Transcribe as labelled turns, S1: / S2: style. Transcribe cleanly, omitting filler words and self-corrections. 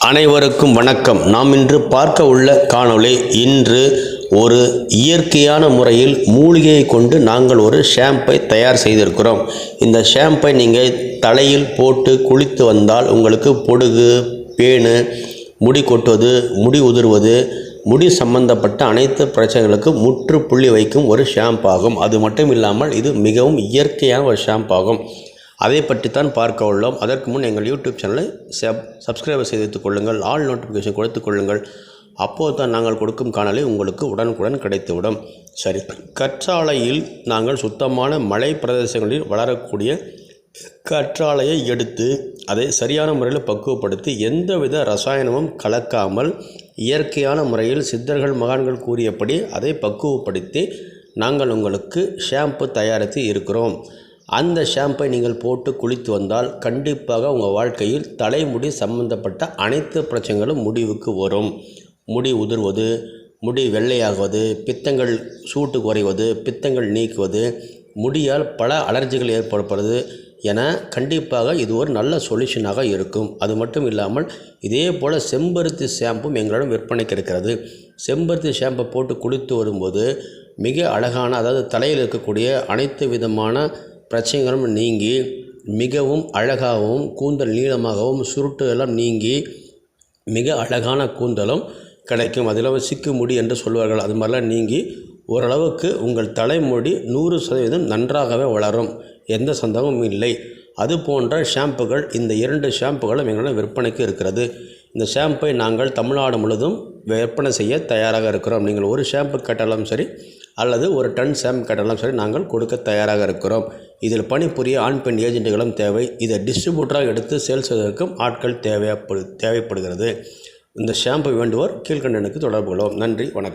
S1: அனைவருக்கும் வணக்கம். நாம் இன்று பார்க்க உள்ள காணொளி, இன்று ஒரு இயற்கையான முறையில் மூலிகையை கொண்டு நாங்கள் ஒரு ஷாம்பை தயார் செய்திருக்கிறோம். இந்த ஷாம்பை நீங்கள் தலையில் போட்டு குளித்து வந்தால் உங்களுக்கு பொடுகு, பேனு, முடி கொட்டுவது, முடி உதிர்வது, முடி சம்பந்தப்பட்ட அனைத்து பிரச்சனைகளுக்கு முற்றுப்புள்ளி வைக்கும் ஒரு ஷாம்பாகும். அது மட்டும் இல்லாமல் இது மிகவும் இயற்கையான ஒரு ஷாம்பாகும். அதை பற்றித்தான் பார்க்க உள்ளோம். அதற்கு முன் எங்கள் யூடியூப் சேனலை சப்ஸ்கிரைப் செய்து கொள்ளுங்கள், ஆல் நோட்டிஃபிகேஷன் கொடுத்து கொள்ளுங்கள். அப்போது தான் நாங்கள் கொடுக்கும் காணொளி உங்களுக்கு உடனுக்குடன் கிடைத்துவிடும். சரி, கற்றாழையில் நாங்கள் சுத்தமான மலை பிரதேசங்களில் வளரக்கூடிய கற்றாழையை எடுத்து அதை சரியான முறையில் பக்குவப்படுத்தி எந்தவித ரசாயனமும் கலக்காமல் இயற்கையான முறையில் சித்தர்கள் மகான்கள் கூறியபடி அதை பக்குவப்படுத்தி நாங்கள் உங்களுக்கு ஷாம்பு தயாரித்து இருக்கிறோம். அந்த ஷாம்பை நீங்கள் போட்டு குளித்து வந்தால் கண்டிப்பாக உங்கள் வாழ்க்கையில் தலைமுடி சம்பந்தப்பட்ட அனைத்து பிரச்சனைகளும் முடிவுக்கு வரும். முடி உதிர்வது, முடி வெள்ளையாகுவது, பித்தங்கள் சூட்டு குறைவது, பித்தங்கள் நீக்குவது, முடியால் பல அலர்ஜிகள் ஏற்படுவது என கண்டிப்பாக இது ஒரு நல்ல சொல்யூஷனாக இருக்கும். அது மட்டும் இல்லாமல் இதே போல் செம்பருத்தி ஷாம்பும் எங்களிடம் விற்பனைக்கு இருக்கிறது. செம்பருத்தி ஷாம்பை போட்டு குளித்து வரும்போது மிக அழகான, அதாவது தலையில் இருக்கக்கூடிய அனைத்து விதமான பிரச்சனைகளும் நீங்கி மிகவும் அழகாகவும், கூந்தல் நீளமாகவும், சுருட்டு எல்லாம் நீங்கி மிக அழகான கூந்தலும் கிடைக்கும். அதில் சிக்கு முடி என்று சொல்வார்கள், அது மாதிரிலாம் நீங்கி ஓரளவுக்கு உங்கள் தலைமுடி 100% நன்றாகவே வளரும். எந்த சந்தேகமும் இல்லை. அது போன்ற ஷாம்புகள், இந்த 2 ஷாம்புகளும் எங்களிடம் விற்பனைக்கு இருக்கிறது. இந்த ஷாம்பை நாங்கள் தமிழ்நாடு முழுவதும் விற்பனை செய்ய தயாராக இருக்கிறோம். நீங்கள் ஒரு ஷாம்பு கேட்டாலும் சரி, அல்லது ஒரு டன் ஷாம்பு கேட்டாலும் சரி, நாங்கள் கொடுக்க தயாராக இருக்கிறோம். இதில் பணிபுரிய ஆண் பெண் ஏஜென்ட்டுகளும் தேவை. இதை டிஸ்ட்ரிபியூட்டராக எடுத்து சேல் செய்வதற்கும் ஆட்கள் தேவைப்படுகிறது. இந்த ஷாம்பு வேண்டுவோர் கீழ்கண்ட எண்ணுக்கு தொடர்பு கொள்வோம். நன்றி, வணக்கம்.